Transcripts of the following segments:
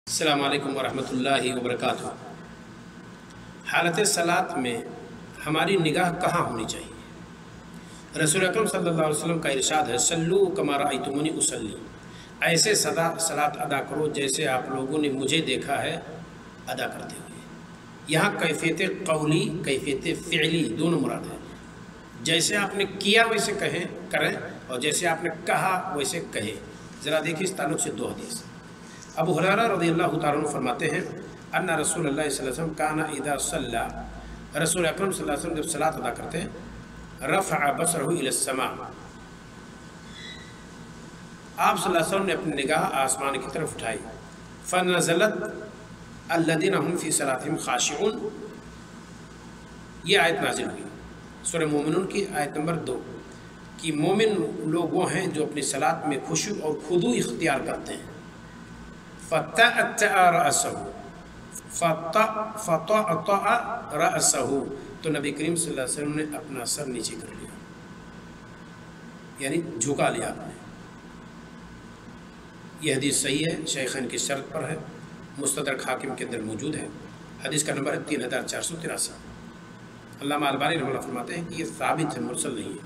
अस्सलामु अलैकुम वरहमतुल्लाहि वबरकातुहू। हालत सलात में हमारी निगाह कहाँ होनी चाहिए? रसूल अकरम सल्लल्लाहु अलैहि वसल्लम का इरशाद है, सल्लू कमा रअयतुमूनी उसल्ली, ऐसे सलात अदा करो जैसे आप लोगों ने मुझे देखा है अदा करते हुए। यहाँ कैफियत कौली कैफियत फ़िअली दोनों मुराद है। जैसे आपने किया वैसे करें और जैसे आपने कहा वैसे कहें। ज़रा देखिए इस ताल्लुक़ से दो हदीस। अबू हुरैरा रज़ियल्लाहु ताला अन्हु फरमाते हैं, अन्ना रसूलुल्लाह सल्लल्लाहु अलैहि वसल्लम काना इज़ा सल्ला, रसूल अकरम सल्लल्लाहु अलैहि वसल्लम जब सलात अदा करते हैं, रफ़अ बसरहु इला समा, आप सल्लल्लाहु अलैहि वसल्लम ने अपनी निगाह आसमान की तरफ उठाई। फ़नज़लत अल्लज़ीना हुम फ़ी सलातिहिम ख़ाशिऊन, ये आयत नाज़िल हुई सूरह मोमिनून की आयत नंबर 2 कि मोमिन लोग वो हैं जो अपनी सलात में खुशू और खुदू इख्तियार करते हैं। फ़तअतअ रअसहु, तो नबी करीम सल्लल्लाहु अलैहि वसल्लम ने अपना सर नीचे कर लिया, यानी झुका लिया आपने। यह हदीस सही है, शेखैन की शर्त पर है, मुस्तदरक हाकिम के अंदर मौजूद है। हदीस का नंबर है 3483। अल्लामा अलबानी रहमतुल्लाह फरमाते हैं कि ये साबित है, मुरसल नहीं है।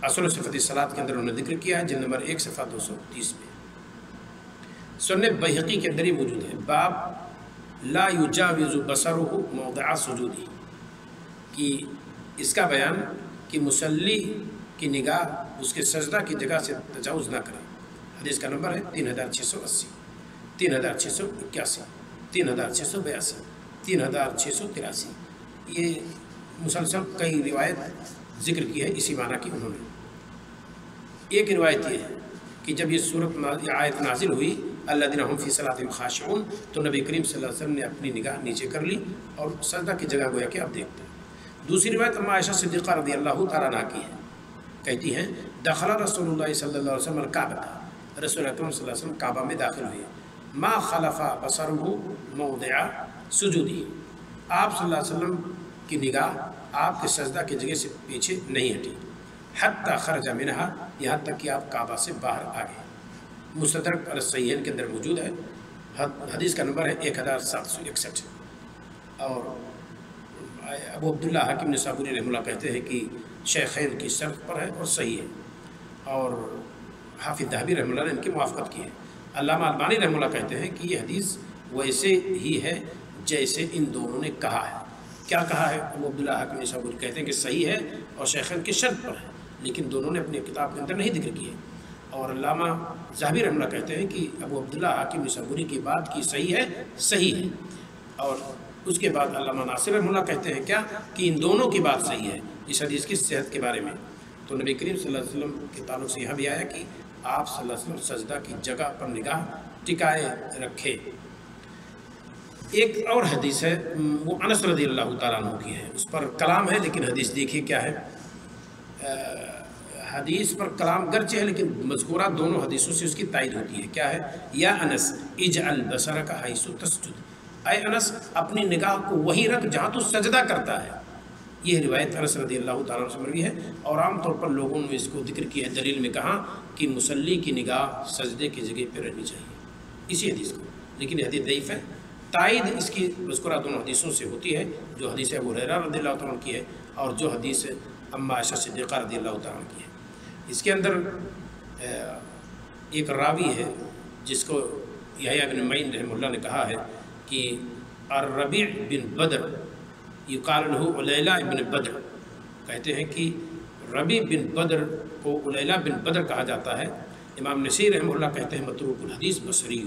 असल सिफ़त सलात के अंदर उन्होंने जिक्र किया है, जिल्द नंबर 1 सफ़ा 230 में। सुनन बैहक़ी के अंदर ही मौजूद है, बाब ला युजाविज़ु बसरुहु मौदिअ सुजूदी, कि इसका बयान कि मुसल्ली की निगाह उसके सजदा की जगह से तजावुज़ ना करे। हदीस का नंबर है 3680, 3681, 3682, 3683। ये मुसलसल कई रिवायत जिक्र की है इसी माना की उन्होंने। एक रिवायत ये है कि जब ये सूरत आयत नाजिल हुई अल्लज़ीना हुम फ़ी सलातिहिम ख़ाशिऊन, तो नबी करीम सल्लल्लाहु अलैहि वसल्लम ने अपनी निगाह नीचे कर ली और सजदा की जगह गोया कि आप देखते हैं। दूसरी रिवायत अम्मा आयशा सिद्दीक़ा रज़ियल्लाहु ताला अन्हा की है, कहती हैं दख़ला रसूलुल्लाह सल्लल्लाहु अलैहि वसल्लम काबा, रसूल अकरम सल्लल्लाहु अलैहि वसल्लम काबा में दाखिल हुए, मा खलफ़ा बसरुहु मौदिअ सुजूदी, आप सल्लल्लाहु अलैहि वसल्लम की निगाह आपके सजदा की जगह से पीछे नहीं हटी, हत्ता खरजा मिनहा, यहाँ तक कि आप काबा से बाहर आ गए। मुस्तदरक अल-सहीहैन के अंदर मौजूद है। हदीस का नंबर है 1761। और अबू अब्दुल्ला हाकिम निसाबुरी रहमतुल्लाह कहते हैं कि शेखैन की शर्त पर है और सही है, और हाफिज़ ज़हबी रहमतुल्लाह ने इनकी मुवाफ़क़त की है। अल्लामा अलबानी रहमतुल्लाह कहते हैं कि यह हदीस वैसे ही है जैसे इन दोनों ने कहा है। क्या कहा है? अबू अब्दुल्ला हाकिम निसाबुरी कहते हैं कि सही है और शेखैन की शर्त पर है, लेकिन दोनों ने अपनी किताब के अंदर नहीं जिक्र किए। और अल्लामा ज़हबी रहमतुल्लाह कहते हैं कि अबू अब्दुल्ला हाकिम निसाबुरी की बात की सही है। और उसके बाद अल्लामा नासिर रहमतुल्लाह कहते हैं क्या कि इन दोनों की बात सही है इस हदीस की सेहत के बारे में। तो नबी करीम सल्लल्लाहु अलैहि वसल्लम के ताल्लुक़ से यहाँ भी आया कि आप सल्लल्लाहु अलैहि वसल्लम सजदा की जगह पर निगाह टिकाए रखे। एक और हदीस है, वो अनस रज़ियल्लाहु ताला अन्हु की है, उस पर कलाम है, लेकिन हदीस देखिए क्या है। हदीस पर कलाम गर्च है, लेकिन मज़कूरा दोनों हदीसों से उसकी तायद होती है। क्या है? या अनस इजअल बसरका हैसु तस्जुद, ऐ अनस अपनी निगाह को वहीं रख जहाँ तू सजदा करता है। यह रिवायत अनस रज़ियल्लाहु ताला अन्हु से मरवी है, और आमतौर पर लोगों ने इसको जिक्र किया है दलील में, कहा कि मुसल्ली की निगाह सजदे की जगह पर रहनी चाहिए इसी हदीस को, लेकिन यह हदीस ज़ईफ़ है। तायद इसकी मज़कूरा दोनों हदीसों से होती है, जो हदीस अबू हुरैरा रज़ियल्लाहु ताला अन्हु की है और जो हदीस अम्मा आयशा सिद्दीक़ा रज़ियल्लाहु ताला अन्हा की है। इसके अंदर एक रावी है जिसको यहया बिन मईन रहमतुल्लाह ने कहा है कि अर्रबी बिन बदर युक़ाल लहू उलैला बिन बदर, कहते हैं कि रबी बिन बदर को उलैला बिन बदर कहा जाता है। इमाम नसीर रहमतुल्लाह कहते हैं मतरूकुल हदीस बसरी,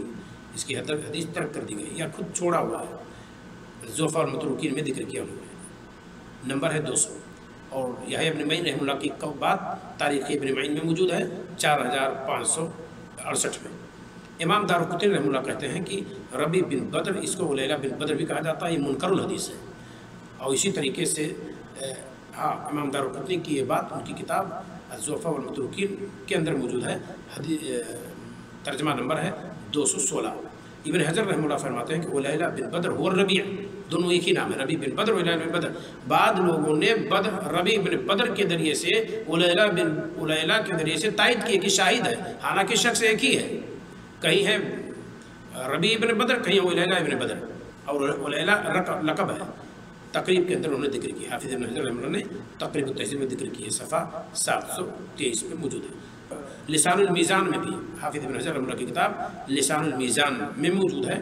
इसकी हदीस तर्क कर दी गई या खुद छोड़ा हुआ है। ज़ुअफ़ा और मतरूकीन में जिक्र किया उन्होंने। नंबर है 200। और यहया इब्न मईन रहमतुल्लाह की बात तारीख़ इब्न मईन में मौजूद है 4568 में। इमाम दारुक़ुतनी रहमतुल्लाह कहते हैं कि रबी बिन बदर, इसको उलैला बिन बदर भी कहा जाता है, ये मुनकरुल हदीस है। और इसी तरीके से इमाम दारुक़ुतनी की ये बात उनकी किताब ज़ुअफ़ा वल मतरूकीन के अंदर मौजूद है। तर्जमा नंबर है 216। इब्न हज़र रहमतुल्लाह फरमाते हैं कि उलैला बिन बदर और रबी दोनों एक ही नाम है, रबी बिन बदर उलैला बिन बदर। बाद लोगों ने रबी बिन बदर के ज़रिए से उलैला के ज़रिए से तायद किए कि शाहिद है, हालांकि शख्स एक ही है। कहीं है रबी इब्न बदर, कहीं उलैला इब्न बदर, और उलैला लक़ब है। तक़रीब के अंदर उन्होंने जिक्र किया, हाफिज़ इब्न हजर रहमतुल्लाह ने तक़रीब तहज़ीब में जिक्र किया, सफ़ा 723 में मौजूद है। लिसानुल मीज़ान में भी हाफिज़ इब्न हजर रहमतुल्लाह की किताब लिसानुल मीज़ान में मौजूद है,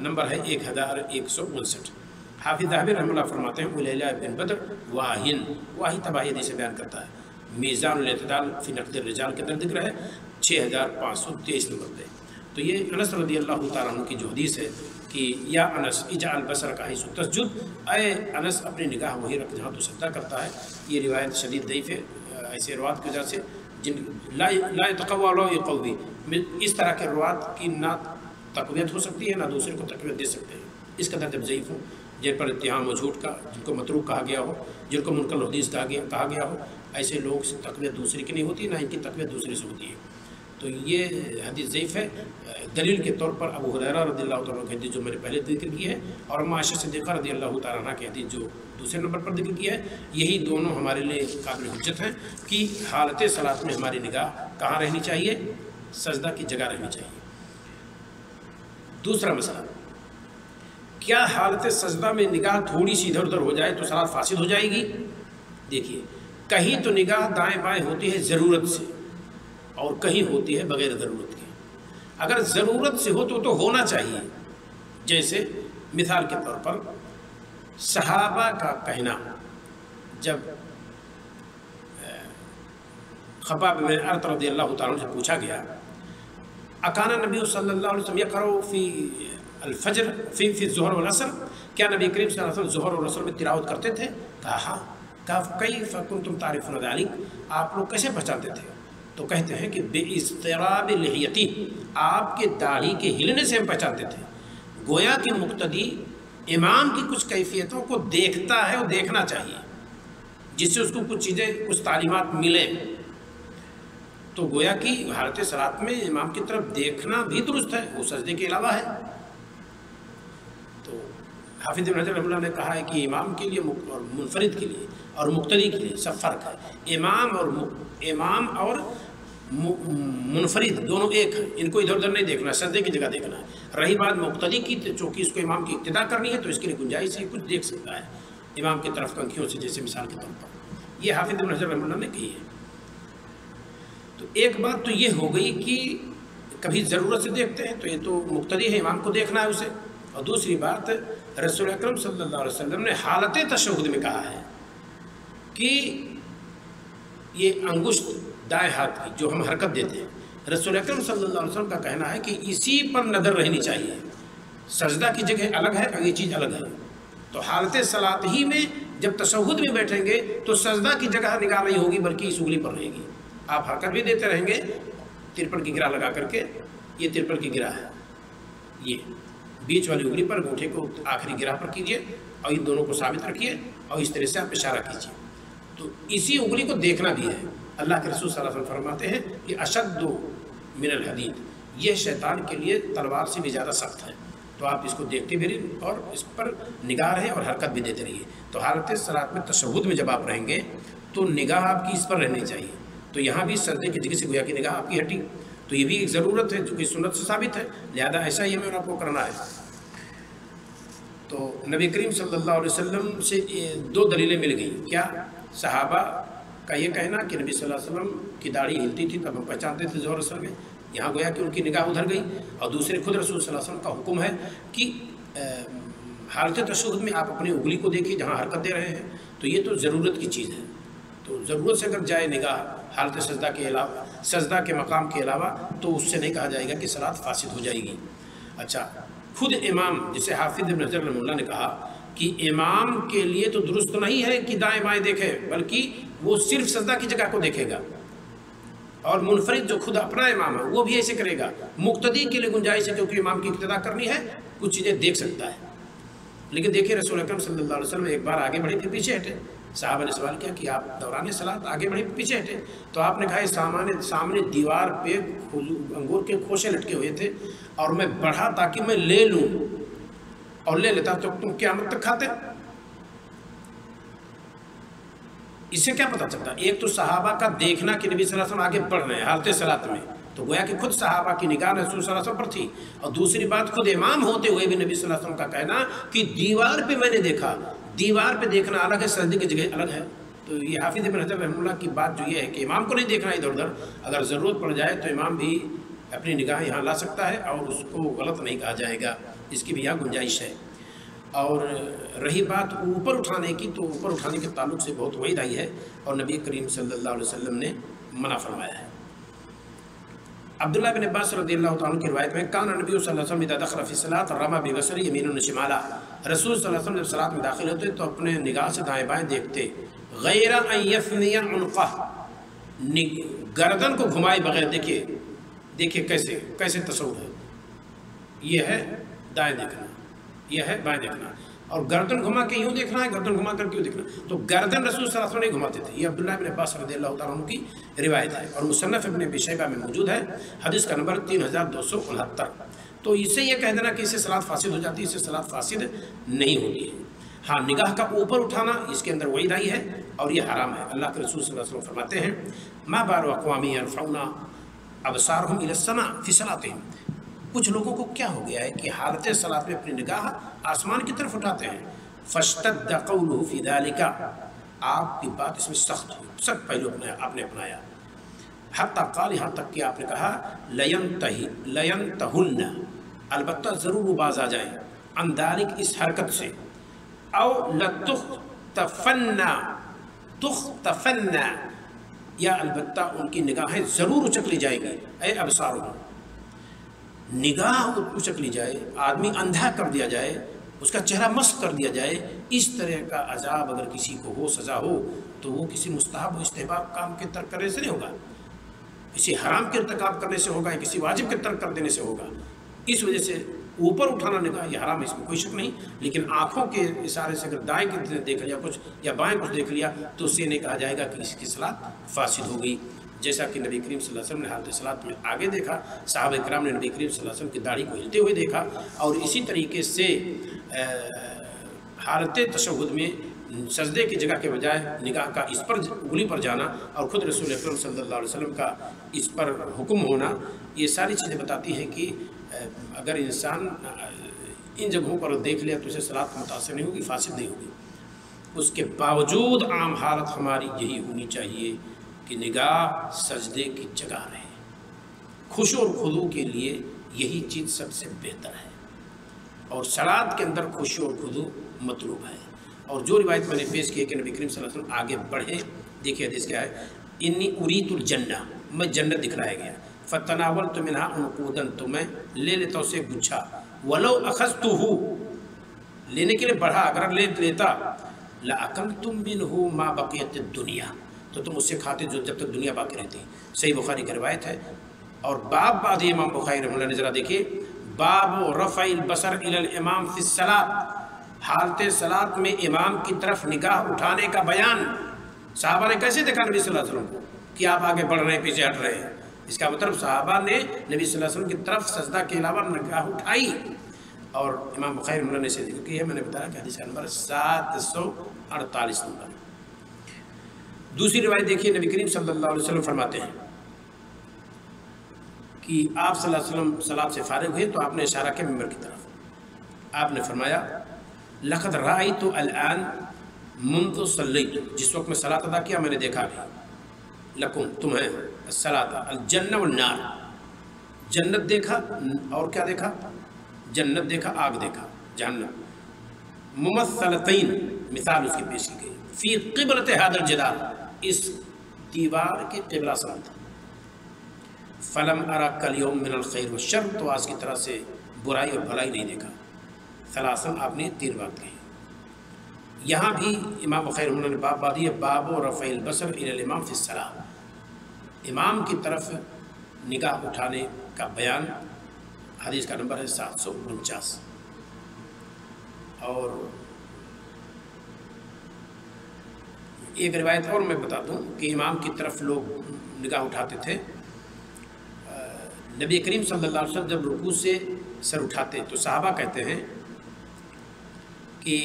नंबर है 1159। हाफिज़ ज़ाहबी रहमतुल्लाह फरमाते हैं उलैला इब्न बदर वाहिन, वाही तबाही से बयान करता है। मीज़ानुल इत्तिदाल फ़ी नक़्द रिजाल के अंदर जिक्र है 6523 नंबर पे। तो ये अनस रज़ियल्लाहु तआला अन्हु की जो हदीस है कि या अनस इजअल बसर का हिस्सु तसजुद, अय अनस अपनी निगाह वही रख जहाँ तो सजदा करता है। ये रिवायत शदीद ज़ईफ़ है ऐसे रवात की वजह से, जिन ला यतक़व्वा वला यक़व्वी, इस तरह के रवात की ना तक़वियत हो सकती है ना दूसरे को तक़वियत दे सकते हैं। इसका दर्ज ज़ईफ़ हो, जिन पर इत्तिहाम व झूठ का, जिनको मतरूक कहा गया हो, जिनको मुनकर हदीस कहा गया हो, ऐसे लोग से तक़वियत दूसरे की नहीं होती, ना इनकी तक़वियत दूसरे से होती है। तो ये हदीस ज़ईफ़ है। दलील के तौर पर अबू हुरैरा रज़ियल्लाहु तआला की हदीस जो मैंने पहले जिक्र की है, और अम्मा आयशा सिद्दीक़ा रज़ियल्लाहु तआला अन्हा की हदीस जो दूसरे नंबर पर जिक्र की है, यही दोनों हमारे लिए काबिल हुज्जत हैं कि हालत सलात में हमारी निगाह कहाँ रहनी चाहिए, सजदा की जगह रहनी चाहिए। दूसरा मसला, क्या हालत सजदा में निगाह थोड़ी सी इधर उधर हो जाए तो सलात फासिद हो जाएगी? देखिए, कहीं तो निगाह दाएँ बाएँ होती है ज़रूरत से, और कहीं होती है बग़ैर ज़रूरत के। अगर ज़रूरत से हो तो होना चाहिए। जैसे मिसाल के तौर पर सहाबा का कहना, जब ख़ब्बाब बिन अरत रज़ियल्लाहु तआला से पूछा गया अकाना नबी सल्लल्लाहु अलैहि वसल्लम यक़रअ फ़ी अल-फ़ज्र फ़ी ज़ुहर वल असर, क्या नबी करीम सल्लल्लाहु अलैहि वसल्लम ज़ुहर और असर में तिलावत करते थे? कहा हाँ। कहा कैफ़ कुंतुम तारिफ़ून ज़ालिक, आप लोग कैसे पहचानते थे? तो कहते हैं कि बेइस्तिराब लिहियती, आपके दाढ़ी के हिलने से हम पहचानते थे। गोया कि मुक्तदी इमाम की कुछ कैफियतों को देखता है और देखना चाहिए, जिससे उसको कुछ चीज़ें, कुछ तालीमात मिलें। तो गोया कि हालत सलात में इमाम की तरफ देखना भी दुरुस्त है, वो सजदे के अलावा है। तो हाफिज़ इब्न हजर रहमतुल्लाह ने कहा है कि इमाम के लिए और मुनफरिद के लिए और मुक्तदी के लिए सब फ़र्क है। इमाम और मुनफरिद दोनों एक हैं, इनको इधर उधर नहीं देखना, सजदे की जगह देखना है। रही बात मुक्तदी की, चूँकि इसको इमाम की इक्तिदा करनी है तो इसके लिए गुंजाइश है, कुछ देख सकता है इमाम की तरफ कंखियों से, जैसे मिसाल के तौर पर ये हाफिज़ इब्न हजर रहमतुल्लाह ने कही है। तो एक बात तो ये हो गई कि कभी ज़रूरत से देखते हैं तो ये तो मुक्तदी है, इमाम को देखना है उसे। और दूसरी बात, रसूल अकरम सल्लल्लाहु अलैहि वसल्लम ने हालत तशहुद में कहा है कि ये अंगुष्ठ दाएं हाथ की जो हम हरकत देते हैं, रसूल अकरम सल्लल्लाहु अलैहि वसल्लम का कहना है कि इसी पर नज़र रहनी चाहिए। सजदा की जगह अलग है और ये चीज़ अलग है। तो हालत सलात ही में जब तशहुद में बैठेंगे तो सजदा की जगह निगाह नहीं होगी, बल्कि इस उंगली पर रहेगी। आप हरकत भी देते रहेंगे तिरपन की गिरा लगा करके, ये तिरपन की गिरा है, ये बीच वाली उंगली पर अंगूठे को आखिरी गिरा पर कीजिए और इन दोनों को साबित रखिए और इस तरह से आप इशारा कीजिए। तो इसी उंगली को देखना भी है। अल्लाह के रसूल सल्लल्लाहु अलैहि वसल्लम फरमाते हैं कि अशद्दु मिनल हदीद, यह शैतान के लिए तलवार से भी ज़्यादा सख्त है। तो आप इसको देखते भी रहिए और इस पर निगाह रहे और हरकत भी देते रहिए। तो हालत सलात में तशहुद में जब आप रहेंगे तो निगाह आपकी इस पर रहनी चाहिए। तो यहाँ भी सजदे की जगह से गोया की निगाह आपकी हटी, तो ये भी एक ज़रूरत है जो कि सुन्नत से साबित है, लिहाजा ऐसा ही हमें आपको करना है। तो नबी करीम सल्लल्लाहु अलैहि वसल्लम से दो दलीलें मिल गई। क्या? सहाबा का ये कहना कि नबी सल्लल्लाहु अलैहि वसल्लम की दाढ़ी हिलती थी तब हम पहचानते थे ज़ोहर असर में, यहाँ गोया कि उनकी निगाह उधर गई। और दूसरे खुद रसूल सल्लल्लाहु अलैहि वसल्लम का हुक्म है कि हालत तशहुद में आप अपनी उंगली को देखिए जहाँ हरकत दे रहे हैं। तो ये तो ज़रूरत की चीज़ है। तो ज़रूरत से अगर जाए निगाह हालत सजदा के अलावा, सजदा के मकाम के अलावा, तो उससे नहीं कहा जाएगा कि सलात फासिद हो जाएगी। अच्छा, खुद इमाम, जिसे हाफिज़ इब्न हजर रहमतुल्लाह ने कहा कि इमाम के लिए तो दुरुस्त नहीं है कि दाएं बाएं देखे, बल्कि वो सिर्फ सजदा की जगह को देखेगा। और मुनफरिद जो खुद अपना इमाम है वो भी ऐसे करेगा। मुक्तदी के लिए गुंजाइश है क्योंकि इमाम की इक्तिदा करनी है, कुछ चीज़ें देख सकता है। लेकिन देखिए रसूल अकरम सल्लल्लाहु अलैहि वसल्लम एक बार आगे बढ़े फिर पीछे हटे। साहबा ने सवाल किया कि आप दौरान सलात आगे बढ़े पीछे हटे, तो आपने कहा सामने दीवार पे अंगूर के खोसे लटके हुए थे और मैं बढ़ा ताकि मैं ले लूँ, और ले लेता तो तुम क़यामत तक खाते। इससे क्या पता चलता? एक तो सहाबा का देखना कि नबी सल्लल्लाहु अलैहि वसल्लम आगे बढ़ रहे हैं हालत सलात में, तो गोया कि खुद सहाबा की निगाह रसूल सल्लल्लाहु अलैहि वसल्लम पर थी। और दूसरी बात, खुद इमाम होते हुए भी नबी सल्लल्लाहु अलैहि वसल्लम का कहना कि दीवार पे मैंने देखा, दीवार पे देखना अलग है, सजदे की जगह अलग है। तो ये हाफिज़ इब्न हजर रहमतुल्लाह की बात जो ये है कि इमाम को नहीं देखना इधर उधर, अगर ज़रूरत पड़ जाए तो इमाम भी अपनी निगाह यहाँ ला सकता है और उसको गलत नहीं कहा जाएगा, इसकी भी यहाँ गुंजाइश है। और रही बात ऊपर उठाने की, तो ऊपर उठाने के ताल्लुक से बहुत वही आई है और नबी करीम सल्लल्लाहु अलैहि वसल्लम ने मना फरमाया है। अब्दुल्लाह बिन अब्बास रज़ियल्लाहु तआला की रिवायत में, कान नबी सल्लल्लाहु अलैहि वसल्लम इज़ा दख़ला फ़ी सलात रमा बिबसरी यमीनन व शिमाला, रसूल सल्लल्लाहु अलैहि वसल्लम जब सलात में दाखिल होते तो अपने निगाह से दाएं बाएं देखते, गैर अन यफ़निया उनक़ा, गर्दन को घुमाए बगैर। देखिए कैसे कैसे तसव्वुर है, ये है दाएं देखना, यह है बाएं देखना, और गर्दन घुमा के यूँ देखना है, गर्दन घुमा कर क्यों देखना। तो गर्दन रसूल सल्लल्लाहु अलैहि वसल्लम नहीं घुमाते थे। ये अब्दुल्लाह बिन अब्बास रज़ियल्लाहु तआला अन्हु की रिवायत है और मुसन्नफ़ इब्न अबी शैबा में मौजूद है, हदीस का नंबर 3269। तो इससे यह कह देना कि इससे सलात फासिद हो जाती है, इससे सलात फासिद नहीं होती है। हाँ, निगाह का ऊपर उठाना इसके अंदर वही राई है और ये हराम है। अल्लाह के रसूल सल्लल्लाहु अलैहि वसल्लम फरमाते हैं, मा बालु अक़वामी यरफ़ऊना अबसारहुम इला समा फ़ी सलातिहिम, कुछ लोगों को क्या हो गया है कि हालत सलात में अपनी निगाह आसमान की तरफ उठाते हैं। फ़श्तद्द क़ौलुहु फ़ी ज़ालिका, आपकी बात इसमें सख्त पहलू आपने अपनाया। हत्ता क़ाल, यहाँ तक कि आपने कहा लयंतहुन्ना, अलबत्ता ज़रूर वो बाज आ जाएँ, अन ज़ालिक, इस हरकत से, औ तुख्तफ़न्ना, या अलबत्ता उनकी निगाहें ज़रूर उचक ली जाएंगी। ऐ अबसारुहुम, निगाह उचक ली जाए, आदमी अंधा कर दिया जाए, उसका चेहरा मस्क कर दिया जाए, इस तरह का अजाब अगर किसी को हो, सज़ा हो, तो वो किसी मुस्तहब व इस्तेहबाब काम के तर्क करने से नहीं होगा, किसी हराम के इर्तिकाब करने से होगा, किसी वाजिब के तर्क कर देने से होगा। इस वजह से ऊपर उठाना निगाह ये हराम है, इसमें कोई शक नहीं। लेकिन आँखों के इशारे से अगर दाएँ की तरफ देख लिया कुछ या बाएँ कुछ देख लिया तो उससे नहीं कहा जाएगा कि इसकी सलात फासिद हो गई। जैसा कि नबी करीम सल्लल्लाहु अलैहि वसल्लम ने हालत सलात में आगे देखा, सहाबा किराम ने नबी करीम सल्लल्लाहु अलैहि वसल्लम की दाढ़ी को हिलते हुए देखा, और इसी तरीके से हालत तशहुद में सजदे की जगह के बजाय निगाह का इस पर उंगली पर जाना और ख़ुद रसूल अकरम सल्लल्लाहु अलैहि वसल्लम का इस पर हुक्म होना, ये सारी चीज़ें बताती हैं कि अगर इंसान इन जगहों पर देख लिया तो उसे सलात मुतासिर नहीं होगी, फासिद नहीं होगी। उसके बावजूद आम हालत हमारी यही होनी चाहिए कि निगाह सजदे की जगह रहे। खुशू और खुदू के लिए यही चीज़ सबसे बेहतर है, और सलात के अंदर खुशू और खुदू मतलूब है। और जो रिवायत मैंने पेश की है कि नबी करीम सल्लल्लाहु अलैहि वसल्लम आगे बढ़े, देखिए हदीस क्या है, इन्नी उरीतुल जन्नह, मैं जन्नत दिखलाया गया, फ़तनावल तो मिनहा उनकूदन, तो मैं ले लेता उसे गुच्छा, वलो अखज़तुहु, लेने के लिए बढ़ा, अगर ले लेता, लअकलतुम मिनहु मा बक़ियत दुनिया, तो तुम उससे खाते जो जब तक दुनिया बाकी रहती। सही बुखारी की रिवायत है। और बाब बाद इमाम बुखारी रहमतुल्लाह ने ज़रा देखिए, बाब रफ़इल बसर इलल इमाम फ़िस सलात, हालत सलात में इमाम की तरफ निगाह उठाने का बयान। सहाबा ने कैसे देखा नबी सल्लल्लाहु अलैहि वसल्लम कि आप आगे बढ़ रहे हैं, पीछे हट रहे हैं। इसका मतलब सहाबा ने नबी सल्लल्लाहु अलैहि वसल्लम की तरफ सजदा के अलावा निगाह उठाई। और इमाम बुखारी रहमतुल्लाह ने इसे जिक्र किया, मैंने बताया कि हदीस का नंबर 748 नंबर। दूसरी रिवायत देखिए, नबी करीम सल्लल्लाहु अलैहि वसल्लम फरमाते हैं कि आप सल्लल्लाहु अलैहि वसल्लम सलात से फारिग हुए तो आपने इशारा किया मिंबर की तरफ। आपने फरमाया, लक़द राअयतु अलआन मुन्ज़ु सल्लैतु, जिस वक्त मैं सलात अदा किया मैंने देखा भी, लकुम, तुम्हें सलात अल जन्नह वन नार, जन्नत देखा और क्या देखा, जन्नत देखा, आग देखा, जहन्नम, मुमस्सलतैन, मिसाल उसकी पेश की गई, फ़ी क़िबलत हादल जिदार, इस दीवार के क़िबला सलात, फ़लम अरा कल यौम मिनल खैर व शर, तो आज की तरह से बुराई और भलाई नहीं देखा। सलासन आपने 3 बात कही। यहाँ भी इमाम बुखारी उन्होंने बाब बादी है, बाब रफ़इल बसर इलल इमाम फ़िस सलात, इमाम की तरफ निगाह उठाने का बयान। हदीस का नंबर है 749। और एक रिवायत और मैं बता दूं कि इमाम की तरफ लोग निगाह उठाते थे। नबी करीम सल्लल्लाहु अलैहि वसल्लम जब रुकू से सर उठाते तो सहाबा कहते हैं कि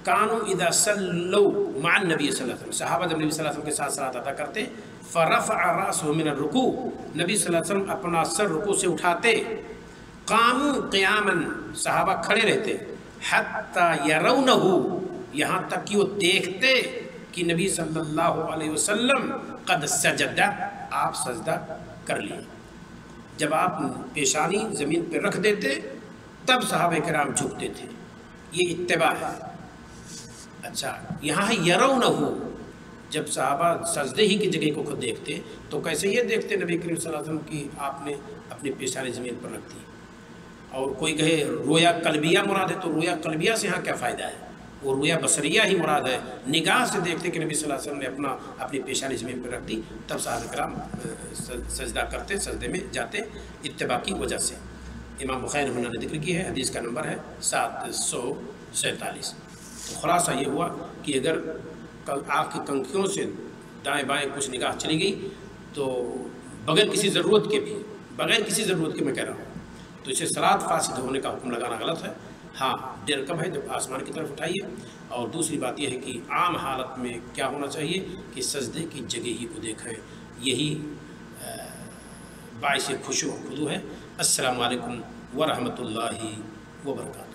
कानू इदा सल्लौ मान नबी सल्लल्लाहु अलैहि वसल्लम, सहाबा जब नबी सल्लल्लाहु अलैहि वसल्लम के साथ सलात अदा करते फ़रफ़अ रअसहु मिन रुकू, नबी सल्लल्लाहु अलैहि वसल्लम अपना सर रुकू से उठाते, क़ामू क़ियामन, सहाबा खड़े रहते, हत्ता यरौनहु, यहाँ तक कि वो देखते कि नबी सल्लल्लाहु अलैहि वसल्लम क़द सजदा, आप सजदा कर लिए। जब आप पेशानी ज़मीन पर रख देते तब सहाबा किराम झुकते थे, ये इत्तिबा है। अच्छा, यहाँ है यरौनहु, जब सहाबा सजदे ही की जगह को खुद देखते तो कैसे ये देखते नबी करीम सल्लल्लाहु अलैहि वसल्लम की आपने अपनी पेशानी ज़मीन पर रख दी। और कोई कहे रोया कल्बिया मुराद है, तो रोया कल्बिया से यहाँ क्या फ़ायदा है, वो रोया बसरिया ही मुराद है। निगाह से देखते कि नबी सल्लल्लाहु अलैहि वसल्लम ने अपनी पेशानी ज़मीन पर रख दी, तब सहाबा किराम सजदा करते, सजदे में जाते, इत्तिबा की वजह से। इमाम बुखारी ने जिक्र की है, हदीस का नंबर है 747। तो खुलासा ये हुआ कि अगर आँख की कंखियों से दाएँ बाएँ कुछ निगाह चली गई तो बगैर किसी ज़रूरत के मैं कह रहा हूँ, तो इसे सलात फासिद होने का हुक्म लगाना गलत है। हाँ, देर कब है, जब आसमान की तरफ उठाइए। और दूसरी बात यह है कि आम हालत में क्या होना चाहिए कि सजदे की जगह ही को देखें, यही बाइस खुशू खुदू है। अस्सलामु अलैकुम व रहमतुल्लाहि व बरकातहू।